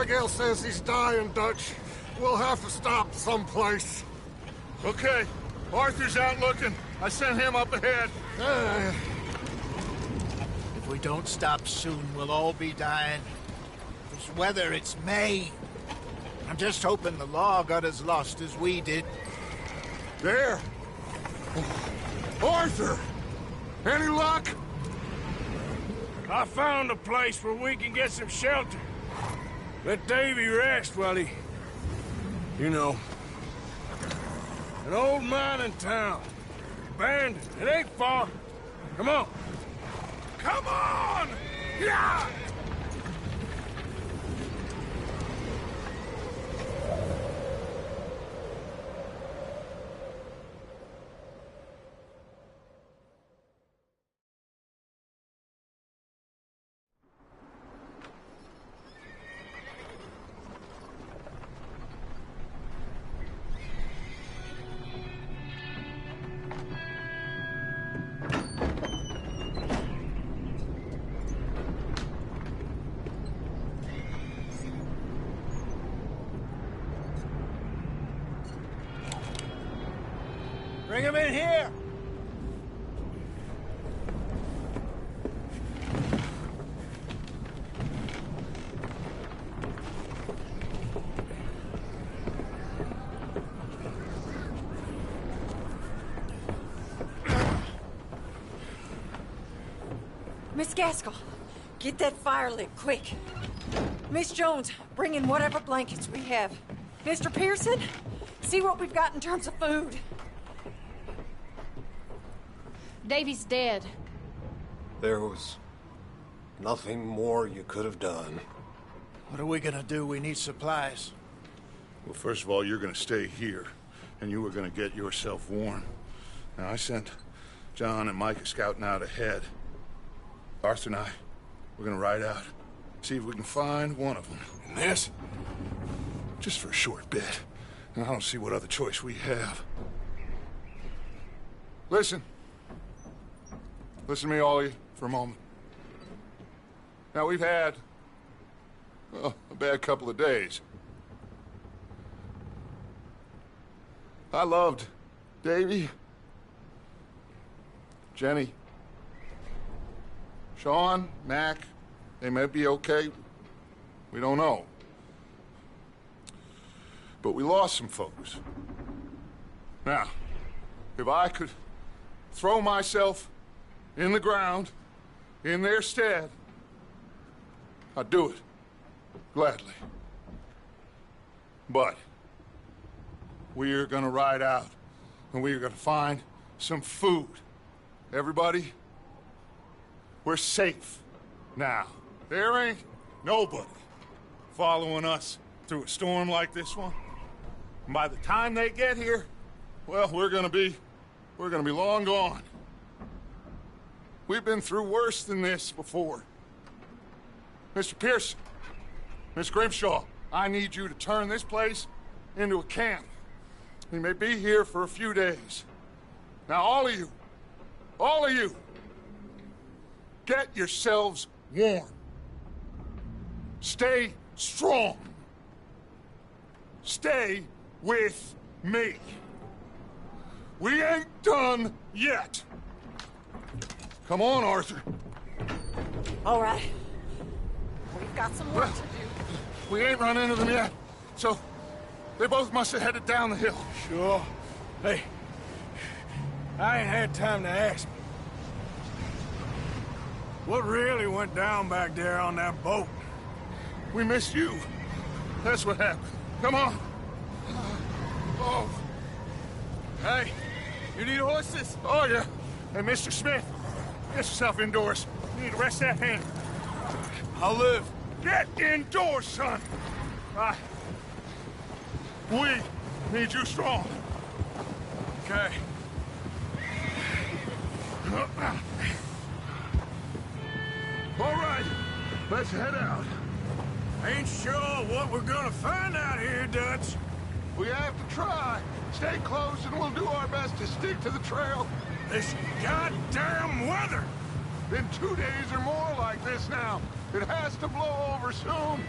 Abigail says he's dying, Dutch. We'll have to stop someplace. Okay. Arthur's out looking. I sent him up ahead. If we don't stop soon, we'll all be dying. This weather, it's May. I'm just hoping the law got as lost as we did. There! Arthur! Any luck? I found a place where we can get some shelter. Let Davy rest while he... You know. An old mining town. Abandoned. It ain't far. Come on. Come on! Yeah! Bring him in here! Miss Gaskell, get that fire lit, quick. Miss Jones, bring in whatever blankets we have. Mr. Pearson, see what we've got in terms of food. Davy's dead. There was nothing more you could have done. What are we gonna do? We need supplies. Well, first of all, you're gonna stay here, and you were gonna get yourself warm. Now, I sent John and Micah scouting out ahead. Arthur and I, we're gonna ride out, see if we can find one of them. And this? Just for a short bit. And I don't see what other choice we have. Listen. Listen to me, all of you, for a moment. Now, we've had, well, a bad couple of days. I loved Davy, Jenny, Sean, Mac. They may be okay. We don't know. But we lost some folks. Now, if I could throw myself in the ground, in their stead, I'd do it, gladly. But we're gonna ride out, and we're gonna find some food. Everybody, we're safe now. There ain't nobody following us through a storm like this one. And by the time they get here, well, we're gonna be long gone. We've been through worse than this before. Mr. Pearson, Miss Grimshaw, I need you to turn this place into a camp. We may be here for a few days. Now, all of you, get yourselves warm. Stay strong. Stay with me. We ain't done yet. Come on, Arthur. All right. We've got some work to do. We ain't run into them yet, so they both must have headed down the hill. Sure. Hey, I ain't had time to ask. What really went down back there on that boat? We missed you. That's what happened. Come on. Oh. Hey, you need horses? Oh, yeah. Hey, Mr. Smith, get yourself indoors. You need to rest that hand. I'll live. Get indoors, son. We need you strong. Okay. All right, let's head out. Ain't sure what we're gonna find out here, Dutch. We have to try. Stay close and we'll do our best to stick to the trail. This goddamn weather! Been 2 days or more like this now. It has to blow over soon.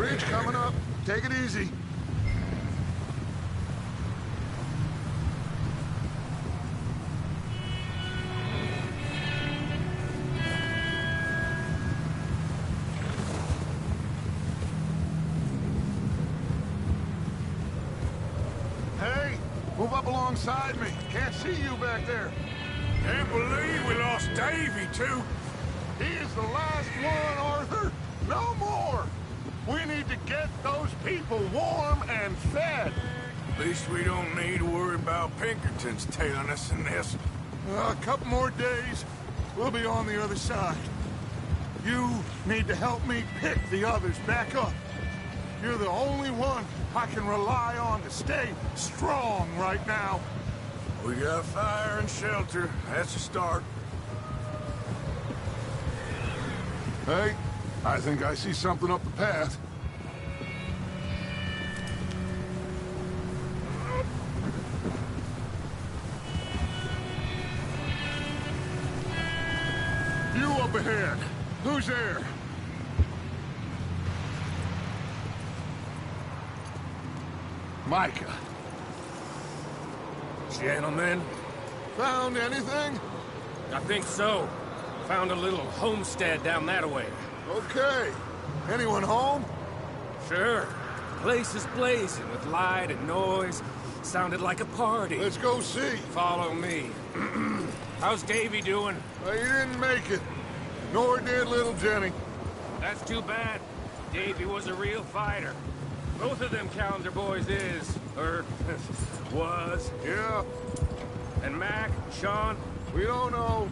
Bridge coming up. Take it easy. Hey, move up alongside me. Can't see you back there. Can't believe we lost Davy, too. He is the last one, Arthur. No more. We need to get those people warm and fed. At least we don't need to worry about Pinkertons tailing us in this. A couple more days, we'll be on the other side. You need to help me pick the others back up. You're the only one I can rely on to stay strong right now. We got fire and shelter. That's a start. Hey, I think I see something up the path. You up ahead. Who's there? Micah. Gentlemen, Found anything? I think so. Found a little homestead down that way. Okay. Anyone home? Sure. Place is blazing with light and noise. Sounded like a party. Let's go see. Follow me. How's Davy doing? He didn't make it. Nor did little Jenny. That's too bad. Davy was a real fighter. Both of them Calendar boys is, or was. Yeah, And Mac, Sean, we don't know.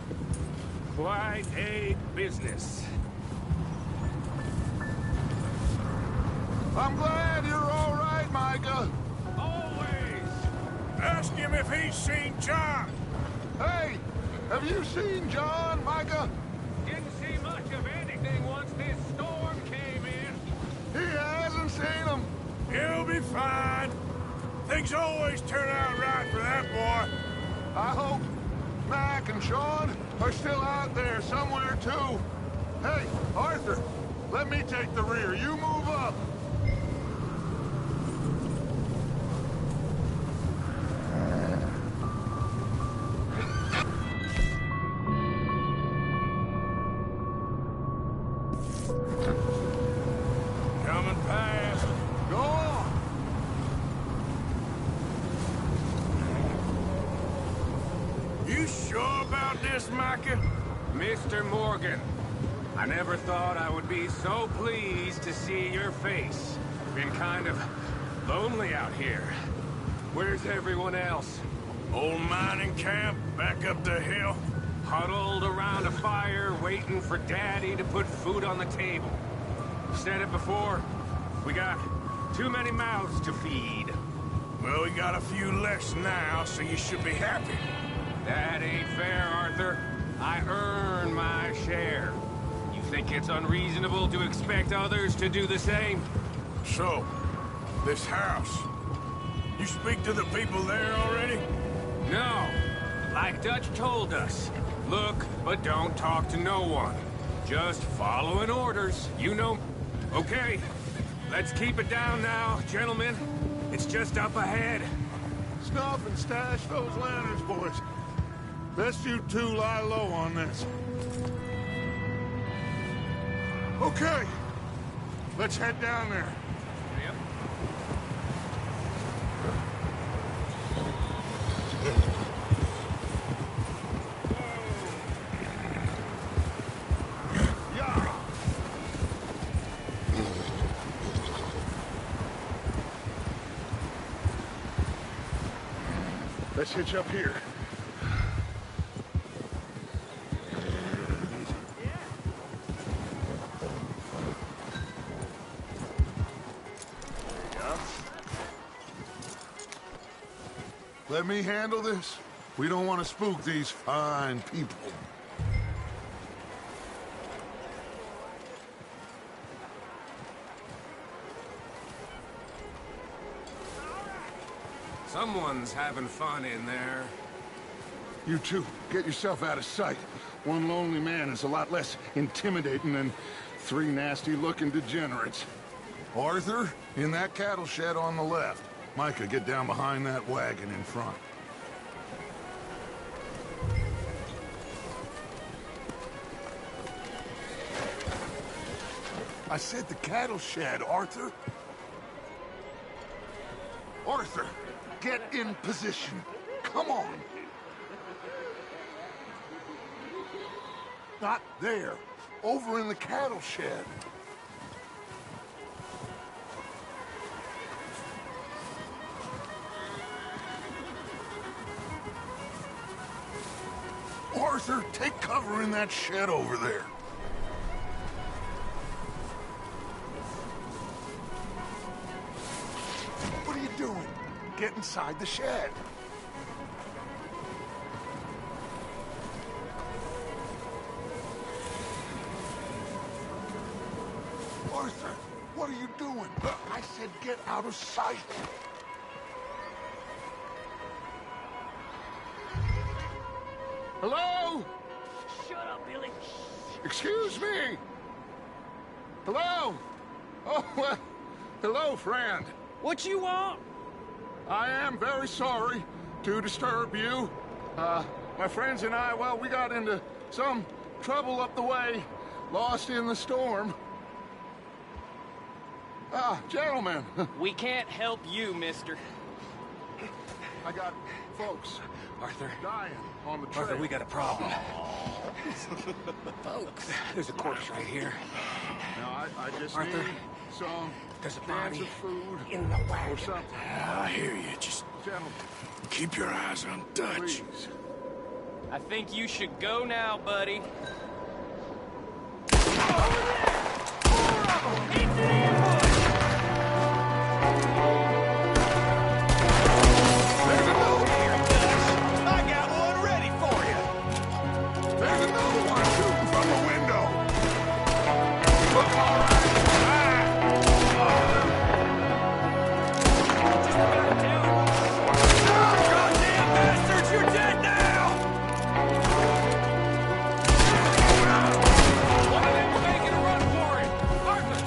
quite a business. I'm glad you're all right, Micah. Always! ask him if he's seen John. Hey, have you seen John, Micah? Didn't see much of anything once this storm came in. He hasn't seen him. He'll be fine. Things always turn out right for that boy. I hope Mac and Sean are still out there somewhere, too. Hey, Arthur, let me take the rear. You move up. Coming past. Go on. You sure about this, Micah? Mr. Morgan, I never thought I would be so pleased to see your face. Been kind of lonely out here. Where's everyone else? Old mining camp back up the hill. Huddled around a fire, waiting for Daddy to put food on the table. Said it before, we got too many mouths to feed. Well, we got a few less now, so you should be happy. That ain't fair, Arthur. I earn my share. You think it's unreasonable to expect others to do the same? So, this house. You speak to the people there already? No. Like Dutch told us. Look, but don't talk to no one. Just following orders, you know. Okay, let's keep it down now, gentlemen. It's just up ahead. Snuff and stash those lanterns, boys. Best you two lie low on this. Okay, let's head down there. Yep. Yeah. Let's hitch up here. Let me handle this. We don't want to spook these fine people. Someone's having fun in there. You two, get yourself out of sight. One lonely man is a lot less intimidating than three nasty-looking degenerates. Arthur, in that cattle shed on the left. Micah, get down behind that wagon in front. I said the cattle shed, Arthur. Arthur, get in position. Come on. Not there. Over in the cattle shed. Arthur, take cover in that shed over there. What are you doing? Get inside the shed. Arthur, what are you doing? I said get out of sight. Hello? Shut up, Billy. Excuse me. Hello? Oh, well, hello, friend. What you want? I am very sorry to disturb you. My friends and I, well, we got into some trouble up the way, lost in the storm. Gentlemen. We can't help you, mister. I got folks Arthur. dying on the trail. Arthur, we got a problem. Folks. There's a corpse right here. Now, I just Arthur, need some there's a cans body of food in the wagon. or something. I hear you. Just Gentlemen, keep your eyes on Dutch. please. I think you should go now, buddy. I got one ready for you. There's another one shooting from the window. Look, all right. Goddamn bastards, you're dead now! One of them's making a run for it. Arthur!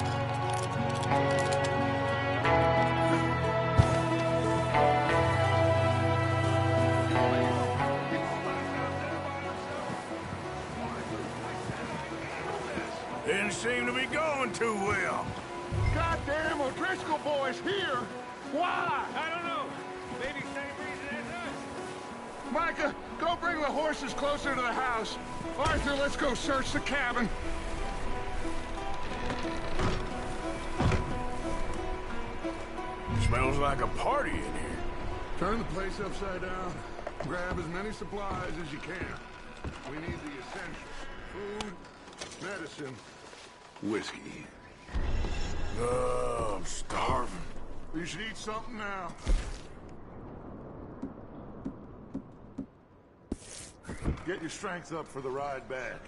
Didn't seem to be going too well. Goddamn O'Driscoll boys here. Why? I don't know. Maybe same reason as us. Micah, go bring the horses closer to the house. Arthur, let's go search the cabin. Smells like a party in here. Turn the place upside down. Grab as many supplies as you can. We need the essentials. Food, medicine, whiskey. Oh, I'm starving. You should eat something now. Get your strength up for the ride back.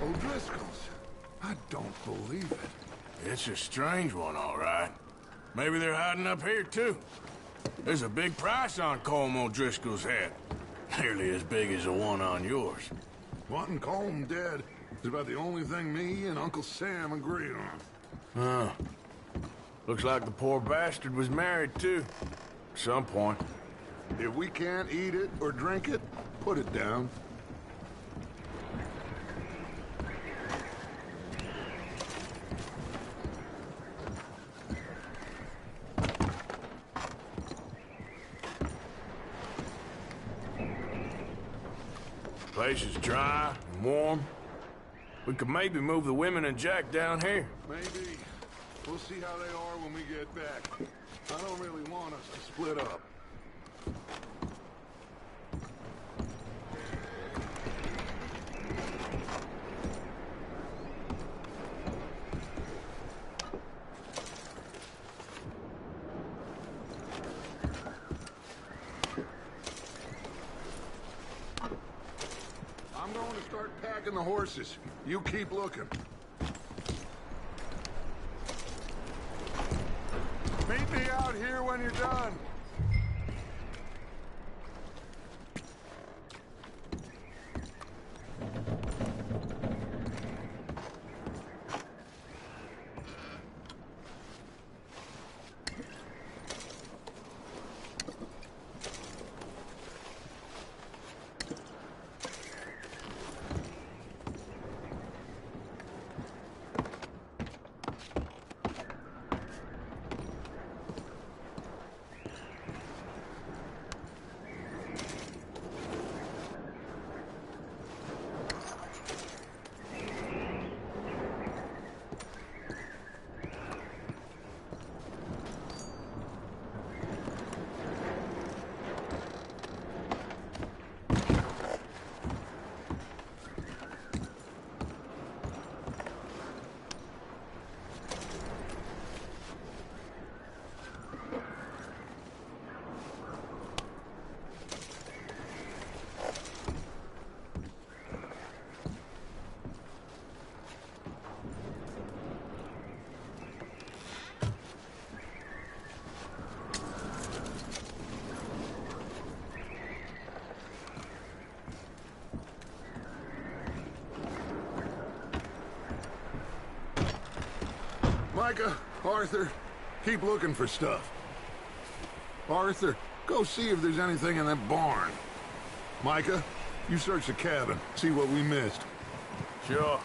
O'Driscoll's. I don't believe it. It's a strange one, all right. Maybe they're hiding up here, too. There's a big price on Colm O'Driscoll's head. Nearly as big as the one on yours. Wanting Colm dead is about the only thing me and Uncle Sam agree on. Huh. Looks like the poor bastard was married, too. At some point. If we can't eat it or drink it, put it down. Place is dry and warm. We could maybe move the women and Jack down here. Maybe. We'll see how they are when we get back. I don't really want us to split up. I'm going to start packing the horses. You keep looking. Meet me out here when you're done. Micah, Arthur, keep looking for stuff. Arthur, go see if there's anything in that barn. Micah, you search the cabin, see what we missed. Sure.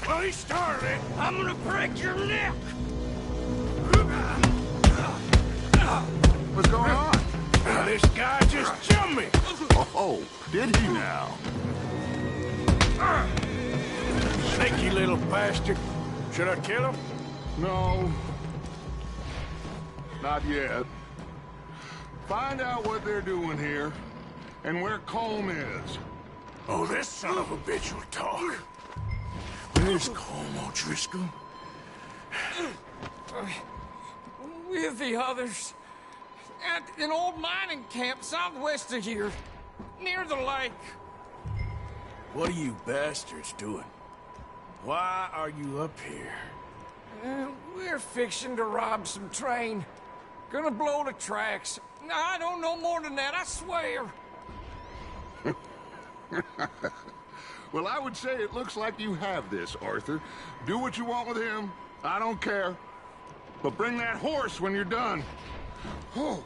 Well, he started it. I'm gonna break your neck. What's going on? This guy just jumped me. Oh, did he now? Sneaky little bastard. Should I kill him? No. Not yet. Find out what they're doing here, and where Colm is. Oh, this son of a bitch will talk. Where's Colm O'Driscoll? With the others. At an old mining camp southwest of here. Near the lake. What are you bastards doing? Why are you up here? We're fixing to rob some train. Gonna blow the tracks. I don't know more than that, I swear. Well, I would say it looks like you have this, Arthur. Do what you want with him. I don't care. But bring that horse when you're done. Oh.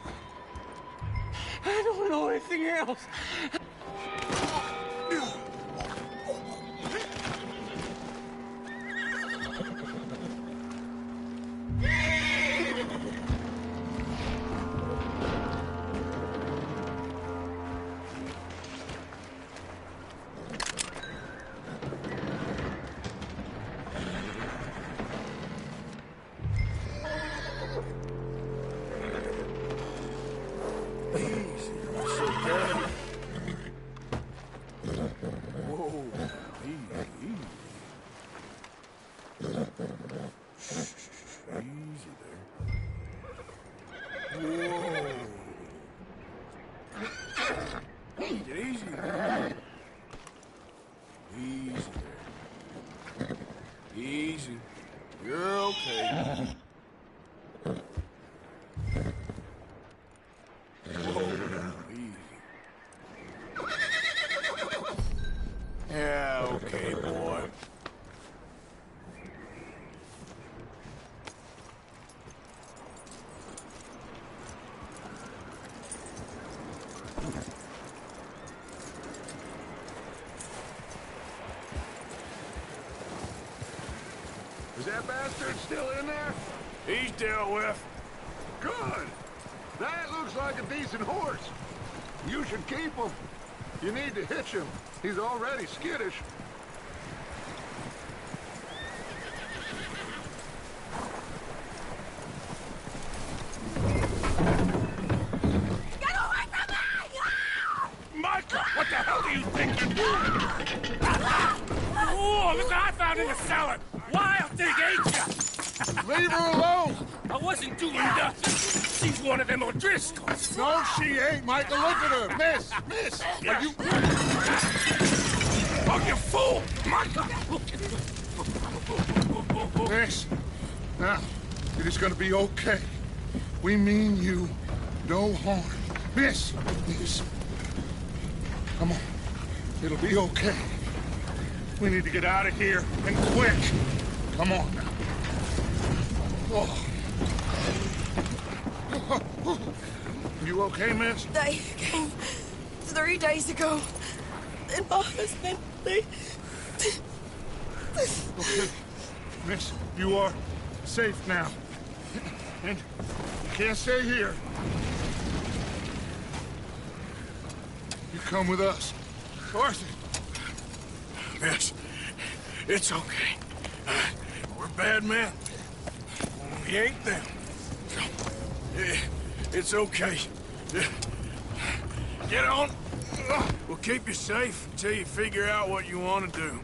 I don't know anything else. Easy. You're okay. Yeah, okay, boy. Is that bastard still in there? He's dealt with. Good. That looks like a decent horse. You should keep him. You need to hitch him. He's already skittish. Get away from me! Micah, what the hell do you think you're doing? Oh, look what I found in the cellar. Wild thing, ain't ya? Leave her alone! I wasn't doing nothing. She's one of them O'Driscolls. No, she ain't, Micah. Look at her. Miss, are you... Oh, you fool! Micah! Miss, now, it is gonna be okay. We mean you no harm. Miss, come on. It'll be okay. We need to get out of here, and quick. Come on now. Oh. You okay, miss? They came 3 days ago. And my husband, they... Okay. Miss, you are safe now. And you can't stay here. You come with us. Arthur. Miss, it's okay. We're bad men. We ain't them. It's okay. Get on. We'll keep you safe until you figure out what you want to do.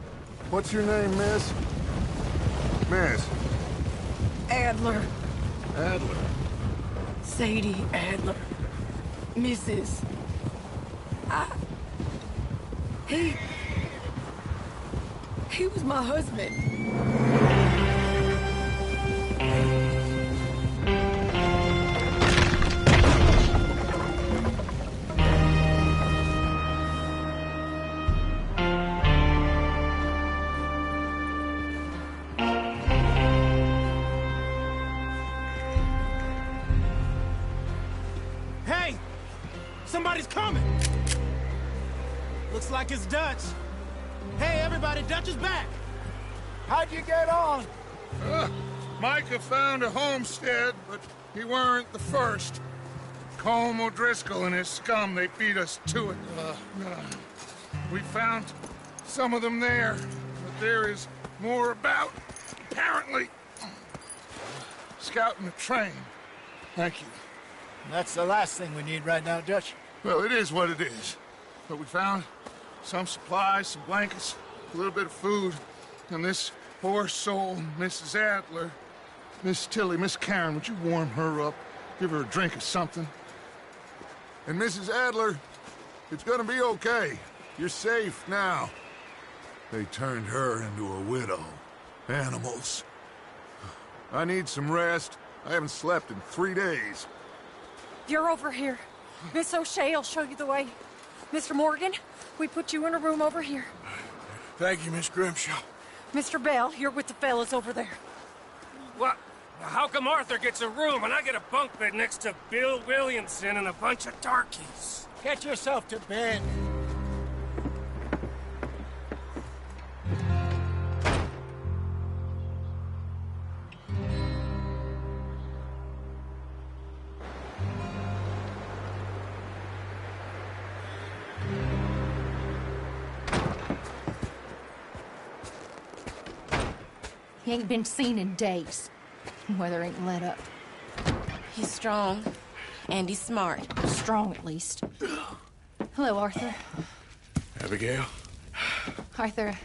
What's your name, miss? Miss. Adler. Adler? Sadie Adler. Mrs. He was my husband. Hey! Somebody's coming! Looks like it's Dutch. Hey, everybody, Dutch is back! How'd you get on? Micah found a homestead, but he weren't the first. Colm O'Driscoll and his scum, they beat us to it. We found some of them there, but there is more about, apparently. Scouting the train. Thank you. That's the last thing we need right now, Dutch. Well, it is what it is. But we found some supplies, some blankets, a little bit of food, and this poor soul, Mrs. Adler, Miss Tilly, Miss Karen, would you warm her up? Give her a drink or something? And Mrs. Adler, it's gonna be okay. You're safe now. They turned her into a widow. Animals. I need some rest. I haven't slept in 3 days. You're over here. Miss O'Shea will show you the way. Mr. Morgan, we put you in a room over here. Thank you, Miss Grimshaw. Mr. Bell, you're with the fellas over there. What? How come Arthur gets a room and I get a bunk bed next to Bill Williamson and a bunch of darkies? Get yourself to bed. He ain't been seen in days. Weather ain't let up. He's strong, and he's smart. Strong, at least. Hello, Arthur. Abigail? Arthur,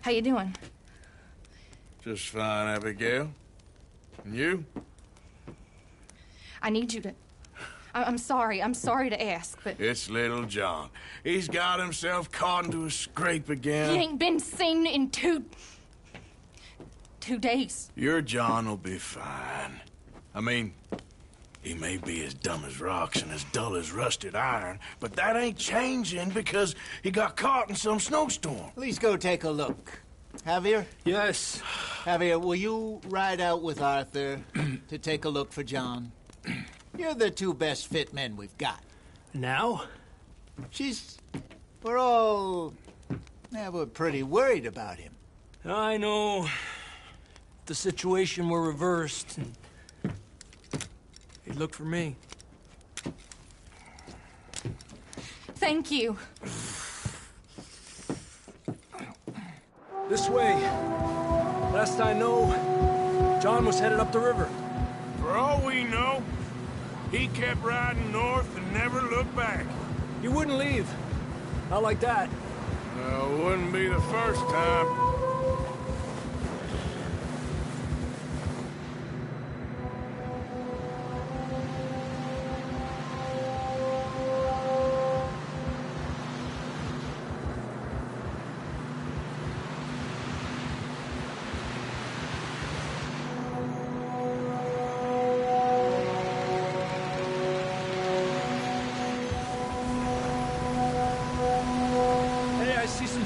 how you doing? Just fine, Abigail. And you? I need you to... I'm sorry to ask, but... It's little John. He's got himself caught into a scrape again. He ain't been seen in 2 days. Your John will be fine. I mean, he may be as dumb as rocks and as dull as rusted iron, but that ain't changing because he got caught in some snowstorm. Please go take a look. Javier? Yes. Javier, will you ride out with Arthur to take a look for John? You're the 2 best fit men we've got. Now? We're pretty worried about him. I know. If the situation were reversed, he'd look for me. Thank you. This way. Last I know, John was headed up the river. For all we know, he kept riding north and never looked back. He wouldn't leave. Not like that. Wouldn't be the first time.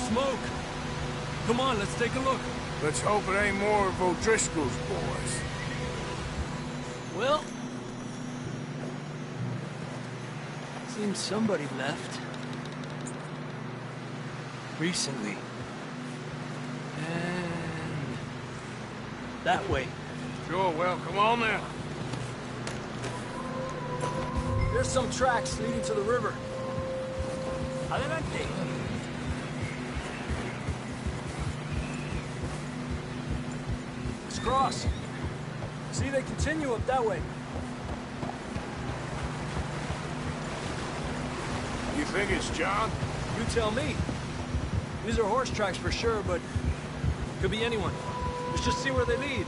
Smoke. Come on, let's take a look. Let's hope it ain't more of O'Driscoll's boys. Well, seems somebody left. Recently. And that way. Sure, well, come on now. There's some tracks leading to the river. Adelante. Cross. See, they continue up that way. You think it's John? You tell me. These are horse tracks for sure, but could be anyone. Let's just see where they lead.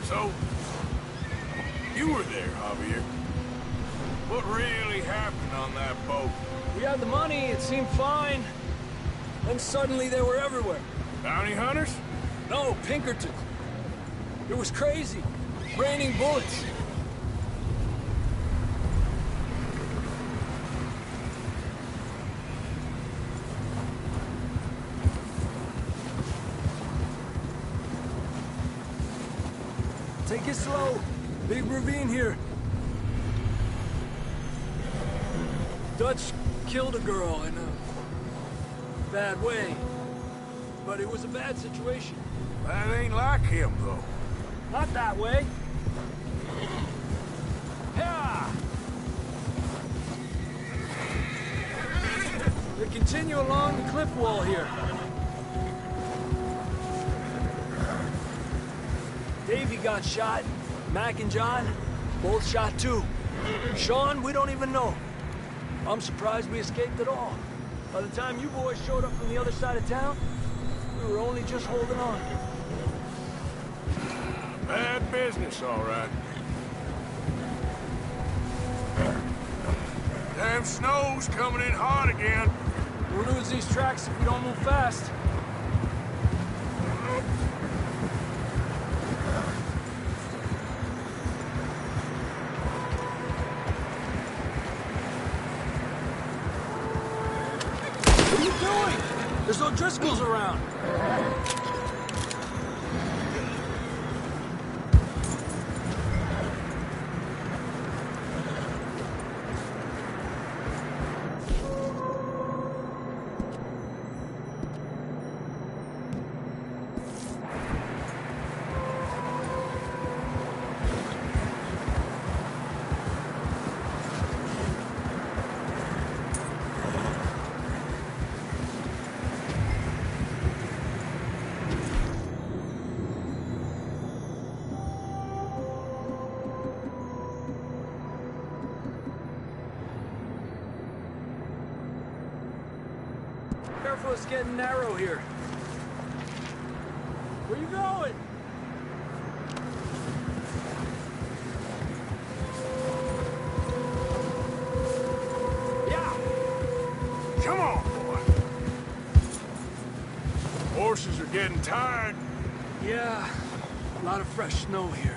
So, you were there, Javier. What really happened on that boat? We had the money, it seemed fine. Then suddenly they were everywhere. Bounty hunters? No, Pinkertons. It was crazy. Raining bullets. Take it slow. Big ravine here. Dutch killed a girl in a bad way. But it was a bad situation. That ain't like him, though. Not that way. Yeah. They continue along the cliff wall here. Davey got shot. Mac and John, both shot too. Sean, we don't even know. I'm surprised we escaped at all. By the time you boys showed up from the other side of town, we were only just holding on. Bad business, all right. Damn snow's coming in hard again. We'll lose these tracks if we don't move fast. What are you doing? There's no Driscolls around. Careful, it's getting narrow here. Where you going? Yeah! Come on, boy. Horses are getting tired. Yeah, a lot of fresh snow here.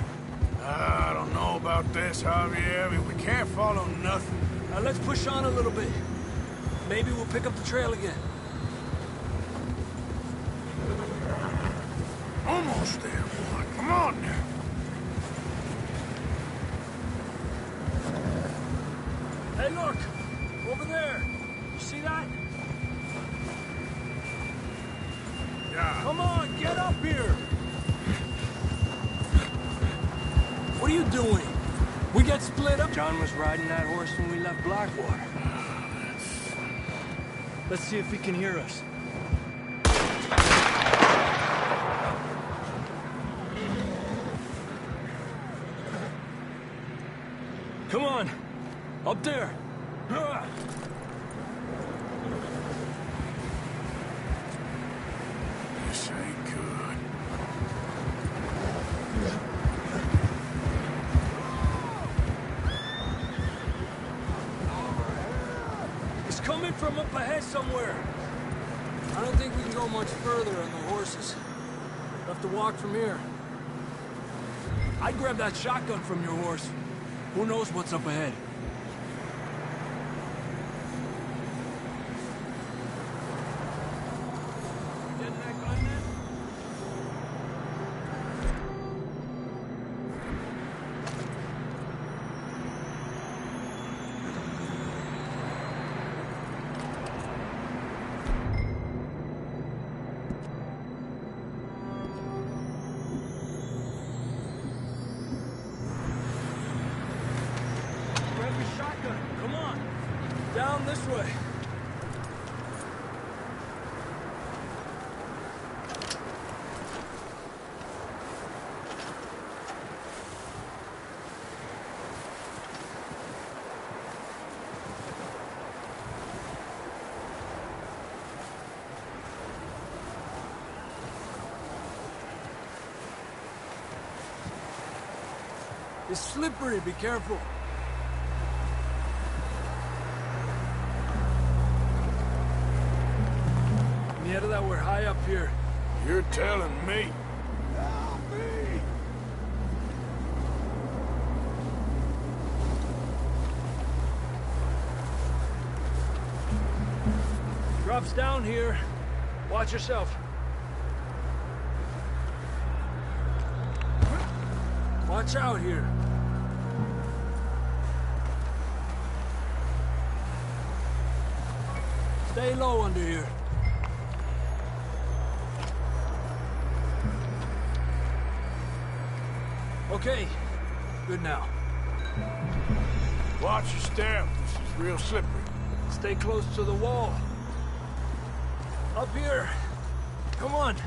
I don't know about this, Javier. I mean, we can't follow nothing. Let's push on a little bit. Maybe we'll pick up the trail again. Almost there, boy. Come on now. Hey, look! Over there! You see that? Yeah. Come on, get up here! What are you doing? We get split up? John was riding that horse when we left Blackwater. Let's see if he can hear us. Come on! Up there! This ain't good. It's coming from up ahead somewhere. I don't think we can go much further on the horses. We'll have to walk from here. I'd grab that shotgun from your horse. Who knows what's up ahead? Getting that gun, man? Grab your shotgun. Come on. Down this way. It's slippery, be careful. Mierda, we're high up here. You're telling me. Help me! Drops down here. Watch yourself. Watch out here. Stay low under here. Okay, good now. Watch your step. This is real slippery. Stay close to the wall. Up here. Come on.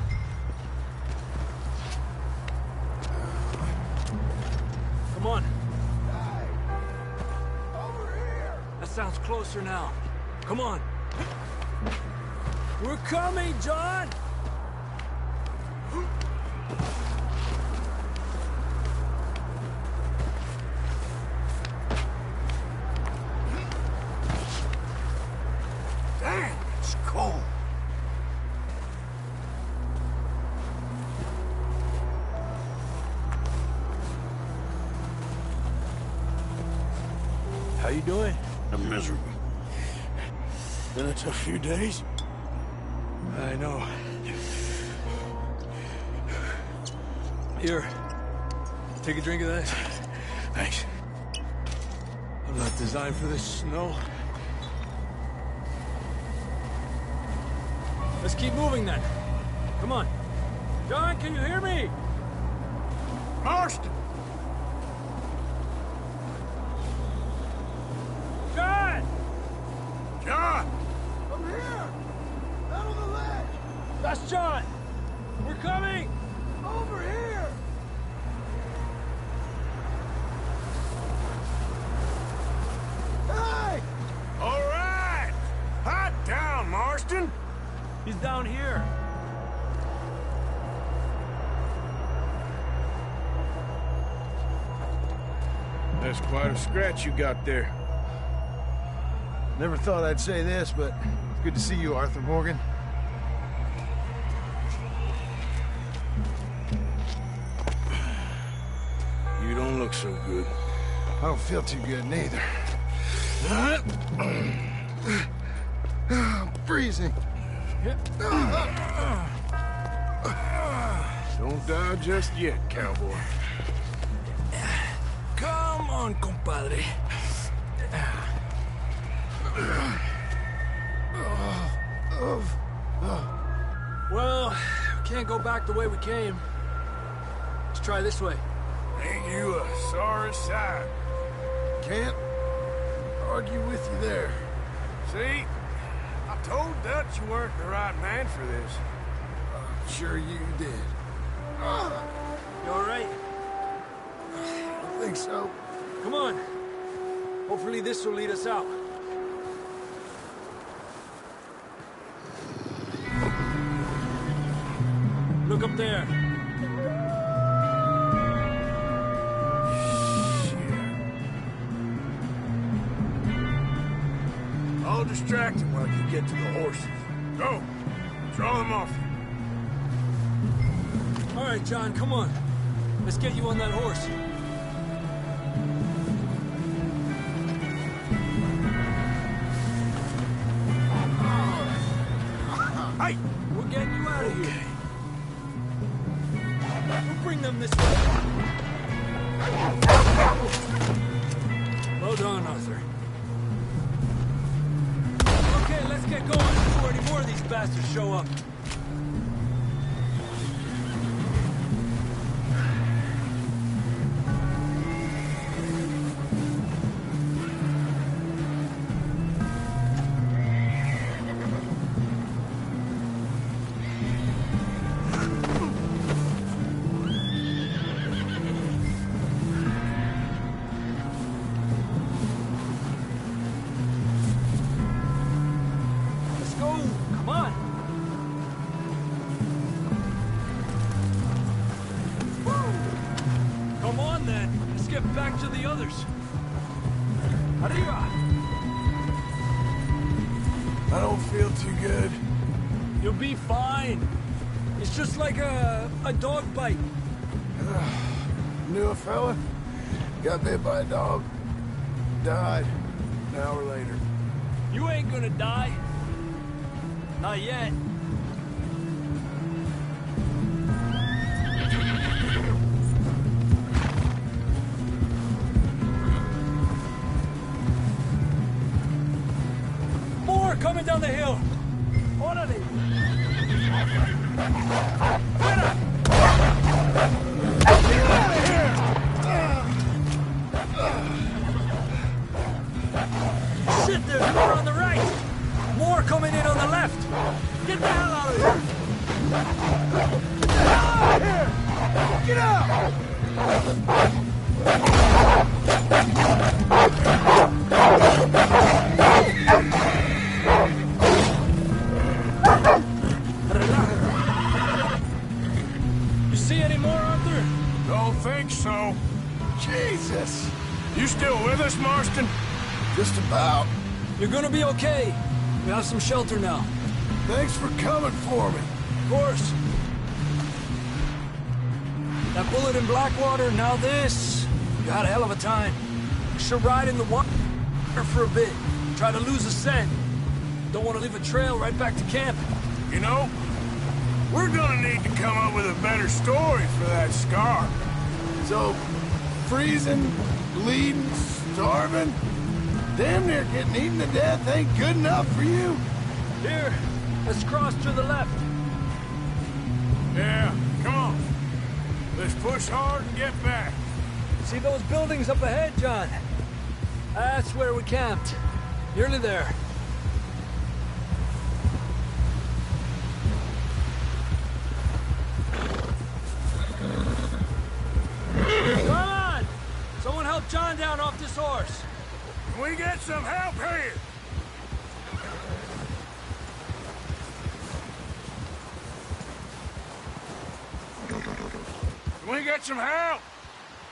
Come on. Over here! That sounds closer now. Come on. We're coming, John! Dang, it's cold. How you doing? I'm miserable. Been a tough few days. I know. Here. Take a drink of that. Thanks. I'm not designed for this snow. Let's keep moving then. Come on. John, can you hear me? Marston! John! John! I'm here! Out on the ledge! That's John! We're coming! Over here! Hey! All right! Hot down, Marston! He's down here. That's quite a scratch you got there. Never thought I'd say this, but it's good to see you, Arthur Morgan. You don't look so good. I don't feel too good, neither. I'm freezing. Don't die just yet, cowboy. Come on, compadre. Well, we can't go back the way we came. Let's try this way. Ain't you a sorry sight? Can't argue with you there. See? I told Dutch you weren't the right man for this. Sure you did. You all right? I don't think so. Come on. Hopefully this will lead us out. Look up there. I'll distract him while you get to the horses. Go! Draw them off you. All right, John, come on. Let's get you on that horse. Hey! We're getting you out of here. We'll bring them this way. Well done, Arthur. Okay, let's get going before any more of these bastards show up. Let's go. Come on. the others? Arriba! I don't feel too good. You'll be fine. It's just like a dog bite. Knew a fella. Got bit by a dog. Died an hour later. You ain't gonna die. Not yet. More coming down the hill. Órale. Fuera! Get out of here! Shit, there's more on the right. More coming in on the left. Get the hell out of here! Get the hell out of here! Get out! You see any more, Arthur? Don't think so. Jesus! You still with us, Marston? Just about. You're gonna be okay. We have some shelter now. Thanks for coming for me. Of course. That bullet in Blackwater, now this. You had a hell of a time. You should ride in the water for a bit. Try to lose a scent. Don't want to leave a trail right back to camp. You know, we're gonna need to come up with a better story for that scar. So, freezing, bleeding, starving, damn near getting eaten to death ain't good enough for you? Here, let's cross to the left. Yeah, come on. Let's push hard and get back. See those buildings up ahead, John? That's where we camped. Nearly there. Come on! Someone help John down off this horse. Can we get some help here? Can we get some help?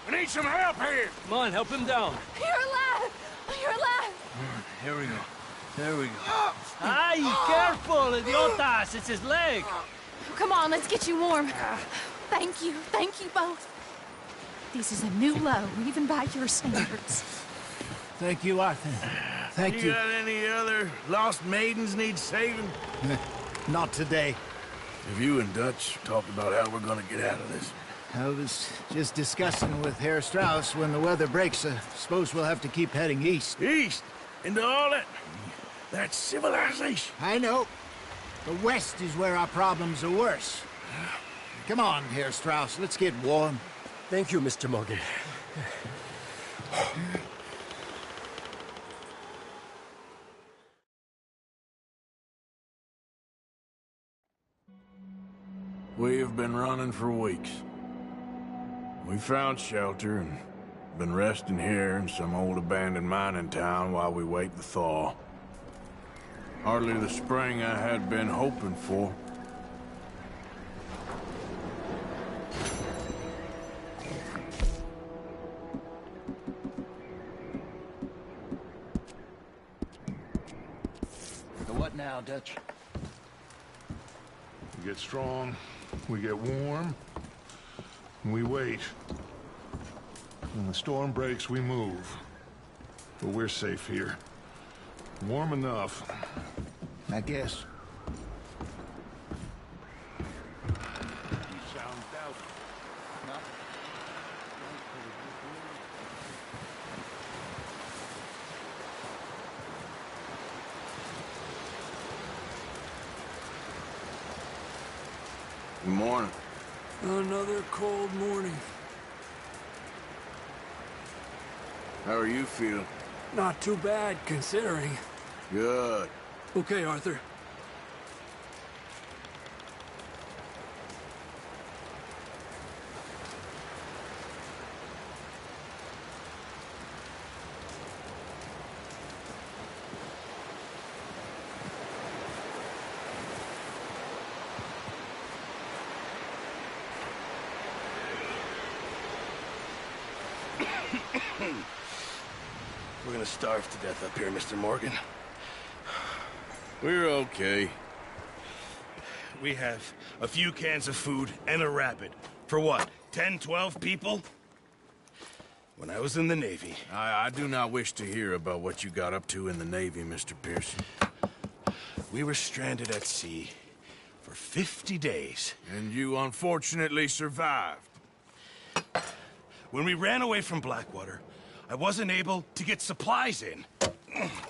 We need some help here. Come on, help him down. You're alive! You're alive! Here we go. There we go. Ay, careful, idiotas! It's his leg. Come on, let's get you warm. Thank you both. This is a new low, even by your standards. Thank you, Arthur. Thank you. You got any other lost maidens need saving? Not today. Have you and Dutch talked about how we're gonna get out of this? I was just discussing with Herr Strauss when the weather breaks. I suppose we'll have to keep heading east. East? Into all that civilization? I know. The west is where our problems are worse. Come on, Herr Strauss, let's get warm. Thank you, Mr. Morgan. We've been running for weeks. We found shelter and been resting here in some old abandoned mining town while we wait the thaw. Hardly the spring I had been hoping for. So what now, Dutch? We get strong, we get warm, and we wait. When the storm breaks, we move. But we're safe here. Warm enough. I guess. You sound doubtful. Good morning. Another cold morning. How are you feeling? Not too bad, considering. Good. Okay, Arthur. We're gonna starve to death up here, Mr. Morgan. We're okay. We have a few cans of food and a rabbit. For what, 10, 12 people? When I was in the Navy... I do not wish to hear about what you got up to in the Navy, Mr. Pearson. We were stranded at sea for 50 days. And you unfortunately survived. When we ran away from Blackwater, I wasn't able to get supplies in.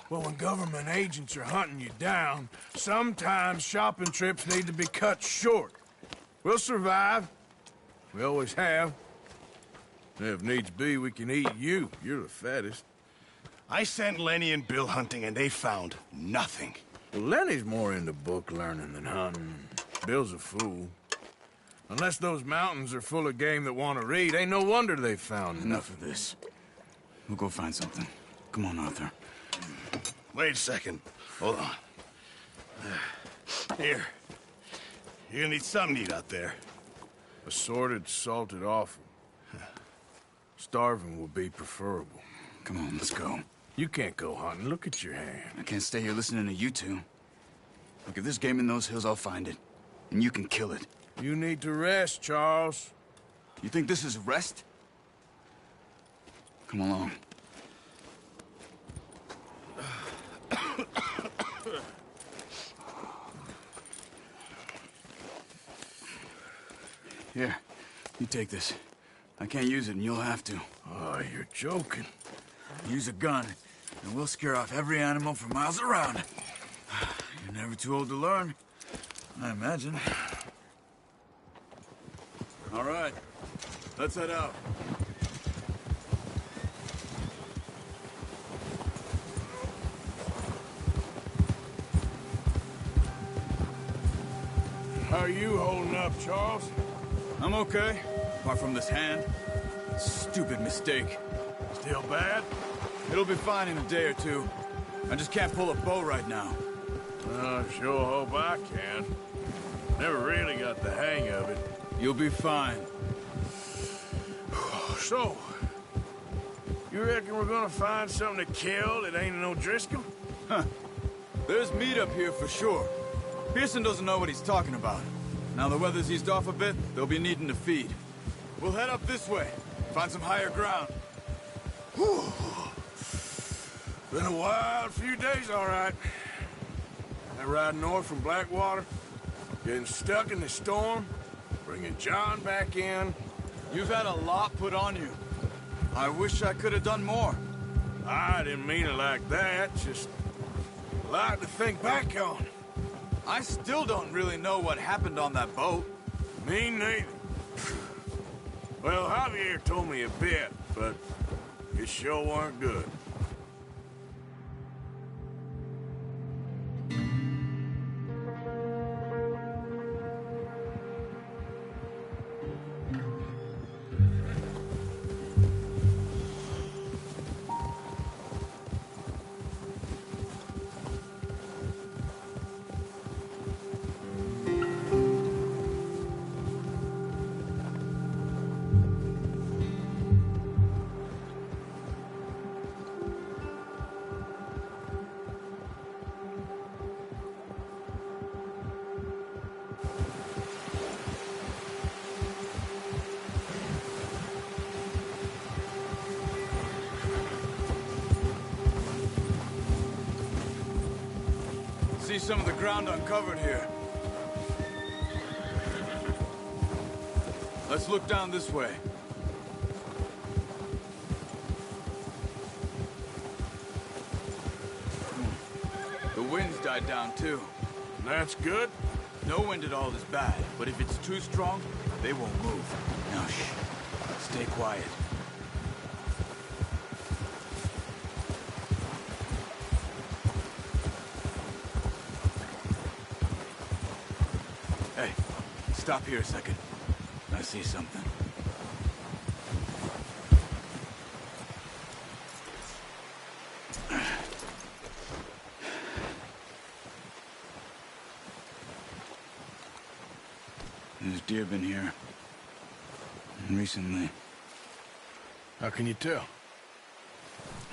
Well, when government agents are hunting you down, sometimes shopping trips need to be cut short. We'll survive. We always have. If needs be, we can eat you. You're the fattest. I sent Lenny and Bill hunting, and they found nothing. Well, Lenny's more into book learning than hunting. Bill's a fool. Unless those mountains are full of game that want to read, ain't no wonder they found Enough of this. We'll go find something. Come on, Arthur. Wait a second. Hold on. Here. You're gonna need something to eat out there. Assorted, salted offal. Starving will be preferable. Come on, let's go. You can't go hunting. Look at your hand. I can't stay here listening to you two. Look, if there's game in those hills, I'll find it. And you can kill it. You need to rest, Charles. You think this is rest? Come along. Here, you take this. I can't use it, and you'll have to. Oh, you're joking. Use a gun, and we'll scare off every animal for miles around. You're never too old to learn, I imagine. All right, let's head out. How are you holding up, Charles? I'm okay, apart from this hand. Stupid mistake. Still bad? It'll be fine in a day or two. I just can't pull a bow right now. I sure hope I can. Never really got the hang of it. You'll be fine. So, you reckon we're gonna find something to kill that ain't no Driscoll? Huh. There's meat up here for sure. Pearson doesn't know what he's talking about. Now the weather's eased off a bit, they'll be needing to feed. We'll head up this way, find some higher ground. Whew. Been a wild few days, all right. That ride north from Blackwater, getting stuck in the storm, bringing John back in. You've had a lot put on you. I wish I could have done more. I didn't mean it like that, just a lot to think back on. I still don't really know what happened on that boat. Me neither. Well, Javier told me a bit, but it sure weren't good. See some of the ground uncovered here. Let's look down this way. The wind's died down too. That's good. No wind at all is bad, but if it's too strong, they won't move. Now shh. Stay quiet. Hey, stop here a second. I see something. There's deer been here. Recently. How can you tell?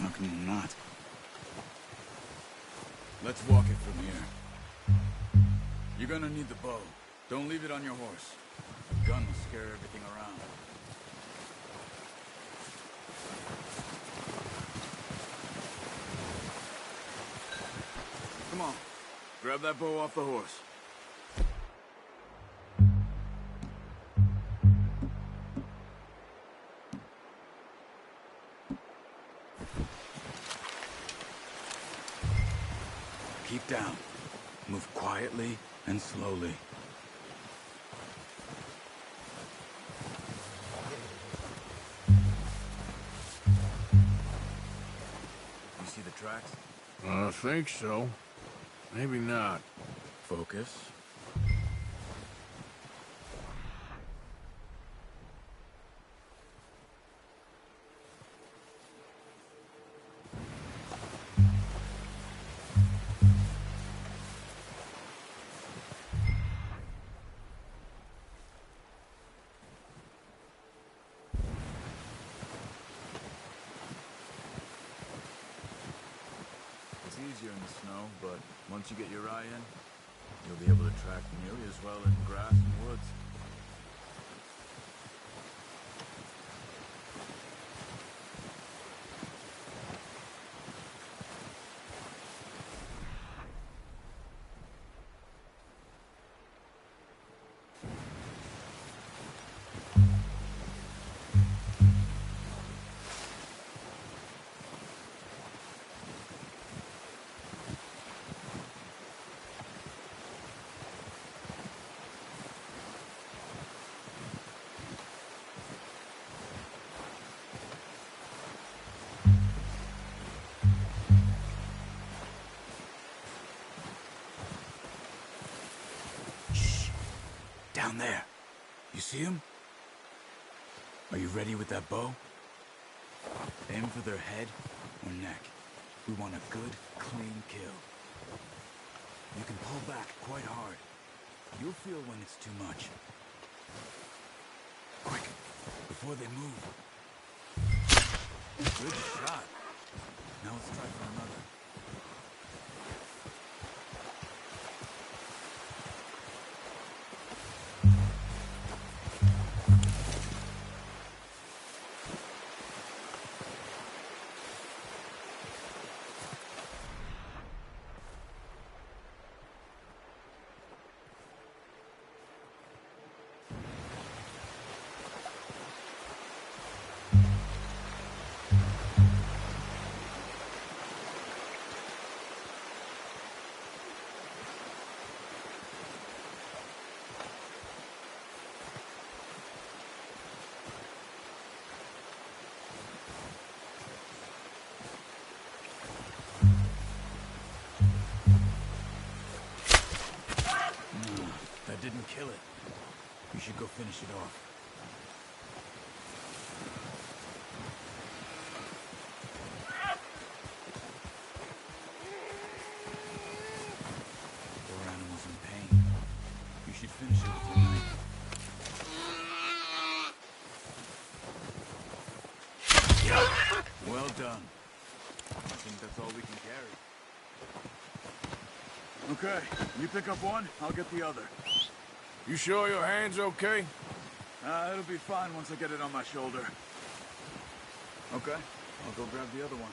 How can you not? Let's walk it from here. You're gonna need the bow. Don't leave it on your horse. The gun will scare everything around. Come on. Grab that bow off the horse. Keep down. Move quietly and slowly. You see the tracks? I think so. Maybe not. Focus. It's easier in the snow, but once you get your eye in, you'll be able to track nearly as well in grass and woods. Down there. You see him? Are you ready with that bow? Aim for their head or neck. We want a good, clean kill. You can pull back quite hard. You'll feel when it's too much. Quick, before they move. Good shot. Now let's try for another. That didn't kill it. You should go finish it off. Poor animal's in pain. You should finish it with your knife. Well done. I think that's all we can carry. Okay, you pick up one, I'll get the other. You sure your hand's okay? It'll be fine once I get it on my shoulder. Okay, I'll go grab the other one.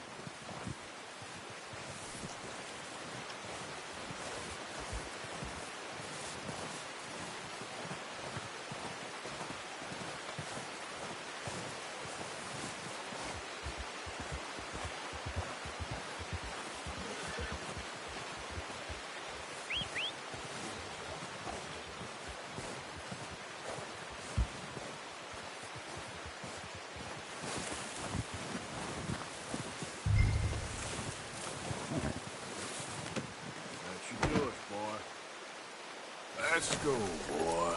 Let's go, boy.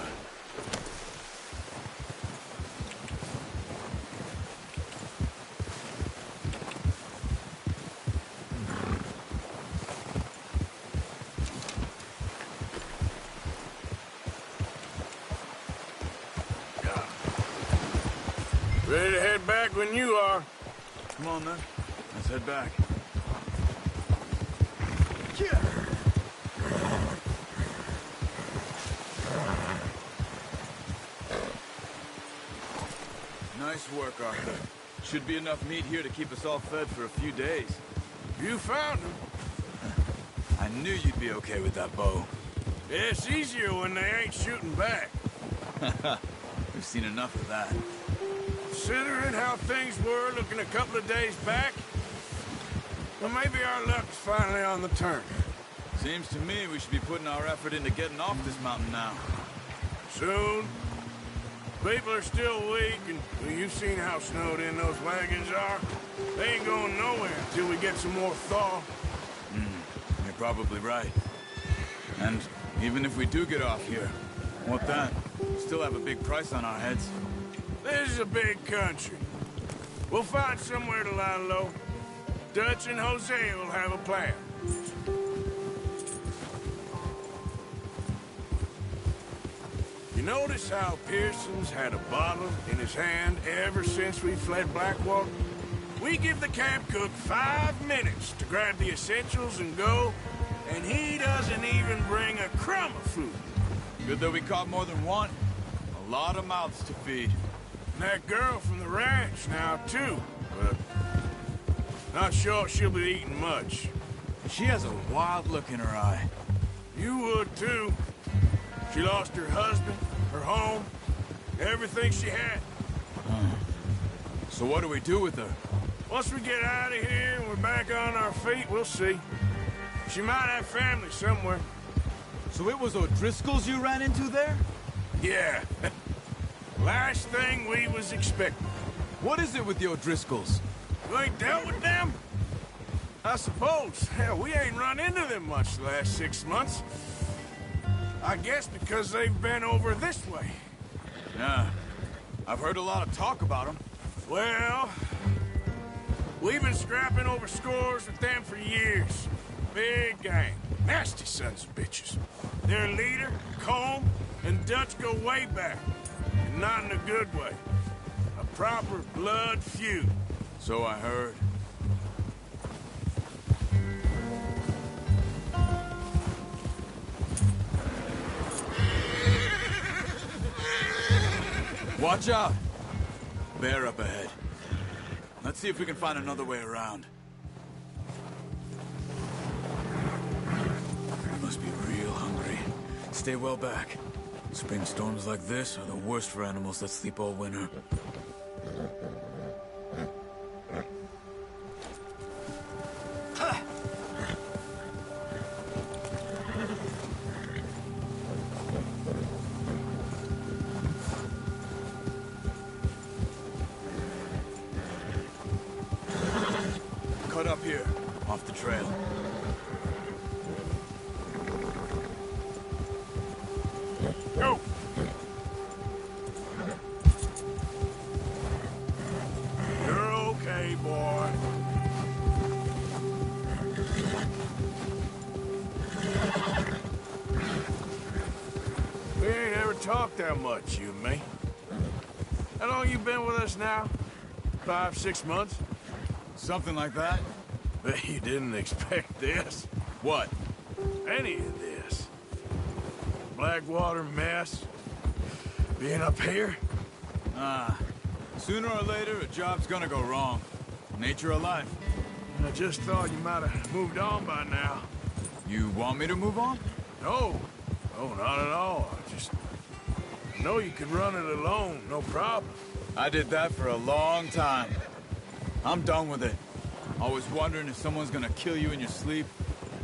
Ready to head back when you are. Come on, then. Let's head back. Nice work, Arthur. Should be enough meat here to keep us all fed for a few days. You found him. I knew you'd be okay with that bow. Yeah, it's easier when they ain't shooting back. We've seen enough of that. Considering how things were looking a couple of days back, well, maybe our luck's finally on the turn. Seems to me we should be putting our effort into getting off this mountain now. Soon. People are still weak, and well, you've seen how snowed in those wagons are. They ain't going nowhere until we get some more thaw. You're probably right. And even if we do get off here, what then? We still have a big price on our heads. This is a big country. We'll find somewhere to lie low. Dutch and Hosea will have a plan. You notice how Pearson's had a bottle in his hand ever since we fled Blackwater? We give the camp cook 5 minutes to grab the essentials and go, and he doesn't even bring a crumb of food. Good that we caught more than one. A lot of mouths to feed. And that girl from the ranch now, too, but not sure she'll be eating much. She has a wild look in her eye. You would, too. She lost her husband, her home, everything she had. So what do we do with her? Once we get out of here and we're back on our feet, we'll see. She might have family somewhere. So it was O'Driscoll's you ran into there? Yeah. Last thing we was expecting. What is it with the O'Driscolls? You ain't dealt with them? I suppose. Hell, we ain't run into them much the last 6 months. I guess because they've been over this way. Yeah. I've heard a lot of talk about them. Well, we've been scrapping over scores with them for years. Big gang. Nasty sons of bitches. Their leader, Combe, and Dutch go way back. And not in a good way. A proper blood feud. So I heard. Watch out! Bear up ahead. Let's see if we can find another way around. We must be real hungry. Stay well back. Spring storms like this are the worst for animals that sleep all winter. Cut up here, off the trail. Go! You're okay, boy. We ain't ever talked that much, you and me. How long you been with us now? 5, 6 months? Something like that? Bet you didn't expect this. What? Any of this. Blackwater mess. Being up here. Sooner or later, a job's gonna go wrong. Nature of life. I just thought you might have moved on by now. You want me to move on? No. No, not at all. I know you could run it alone, no problem. I did that for a long time. I'm done with it. Always wondering if someone's gonna kill you in your sleep.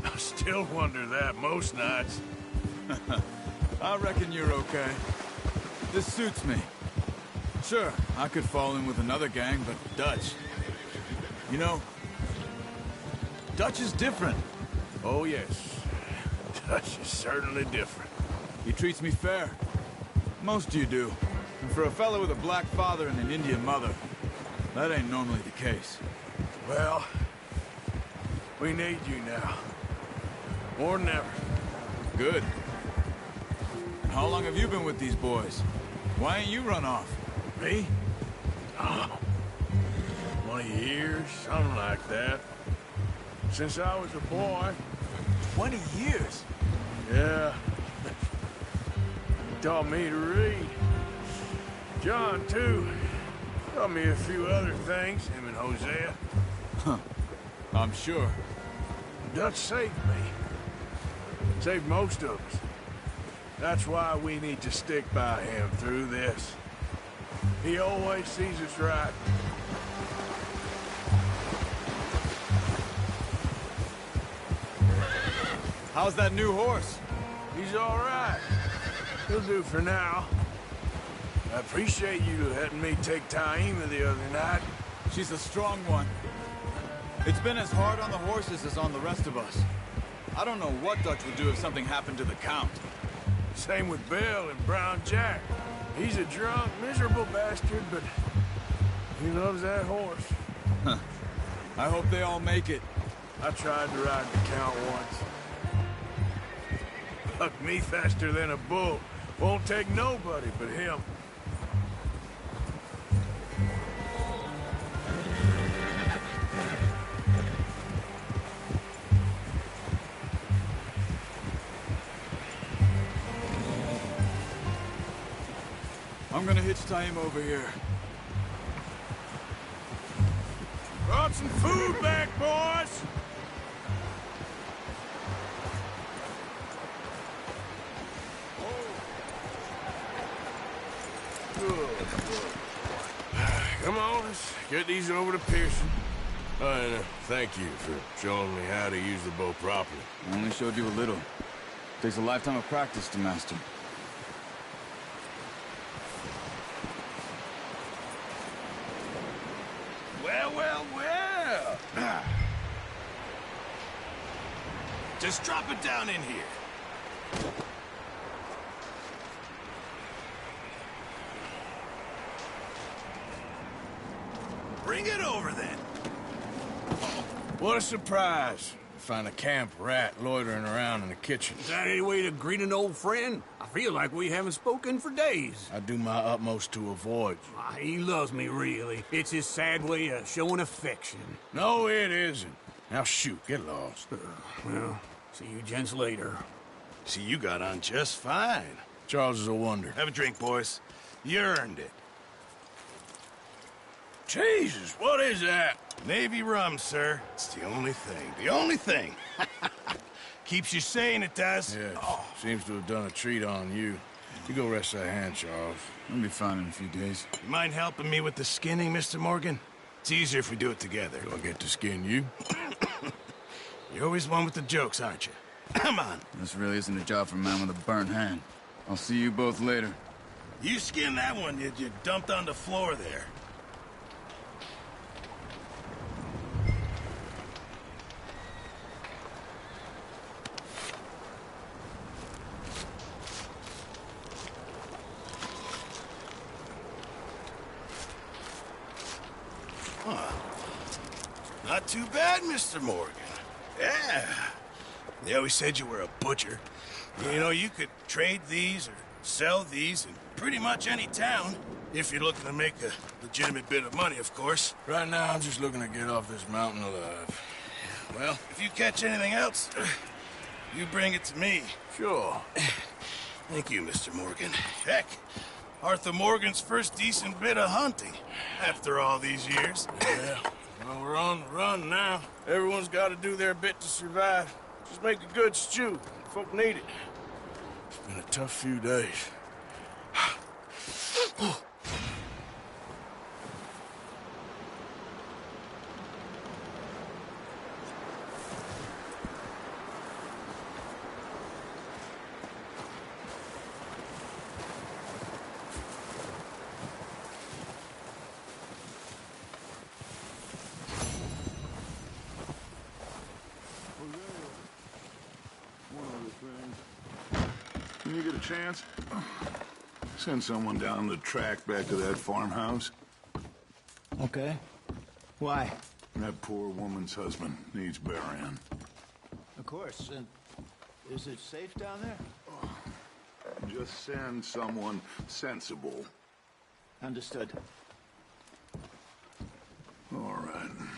I still wonder that most nights. I reckon you're okay. This suits me. Sure, I could fall in with another gang, but Dutch... You know, Dutch is different. Oh, yes. Dutch is certainly different. He treats me fair. Most you do. And for a fellow with a black father and an Indian mother, that ain't normally the case. Well, we need you now. More than ever. Good. And how long have you been with these boys? Why ain't you run off? Me? Oh. 20 years, something like that. Since I was a boy. 20 years? Yeah. He taught me to read. John, too. Taught me a few other things, him and Hosea. Huh. I'm sure. Dutch saved me. Saved most of us. That's why we need to stick by him through this. He always sees us right. How's that new horse? He's all right. He'll do for now. I appreciate you letting me take Taima the other night. She's a strong one. It's been as hard on the horses as on the rest of us. I don't know what Dutch would do if something happened to the Count. Same with Bill and Brown Jack. He's a drunk, miserable bastard, but he loves that horse. Huh. I hope they all make it. I tried to ride the Count once. Bucked me faster than a bull. Won't take nobody but him. I'm gonna hitch Taima over here. Brought some food back, boys! Come on, let's get these over to Pearson. And thank you for showing me how to use the bow properly. I only showed you a little. Takes a lifetime of practice to master. Well, well, well. Just drop it down in here. Bring it over, then. What a surprise. To find a camp rat loitering around in the kitchen. Is that any way to greet an old friend? I feel like we haven't spoken for days. I do my utmost to avoid you. He loves me, really. It's his sad way of showing affection. No, it isn't. Now shoot, get lost. Well, see you gents later. See, you got on just fine. Charles is a wonder. Have a drink, boys. You earned it. Jesus, what is that? Navy rum, sir. It's the only thing. The only thing. Keeps you sane, it does. Yeah, seems to have done a treat on you. You go rest that hand, Charles. I'll be fine in a few days. You mind helping me with the skinning, Mr. Morgan? It's easier if we do it together. Do I get to skin you? You're always one with the jokes, aren't you? Come on. This really isn't a job for a man with a burnt hand. I'll see you both later. You skinned that one you dumped on the floor there. Not too bad, Mr. Morgan. Yeah. They always said you were a butcher. You know, you could trade these or sell these in pretty much any town. If you're looking to make a legitimate bit of money, of course. Right now, I'm just looking to get off this mountain alive. Well, if you catch anything else, you bring it to me. Sure. Thank you, Mr. Morgan. Heck, Arthur Morgan's first decent bit of hunting after all these years. Yeah. Well, we're on the run now. Everyone's got to do their bit to survive. Just make a good stew. Folk need it. It's been a tough few days. When you get a chance, send someone down the track back to that farmhouse. Okay. Why? That poor woman's husband needs burying. Of course. And is it safe down there? Just send someone sensible. Understood. All right.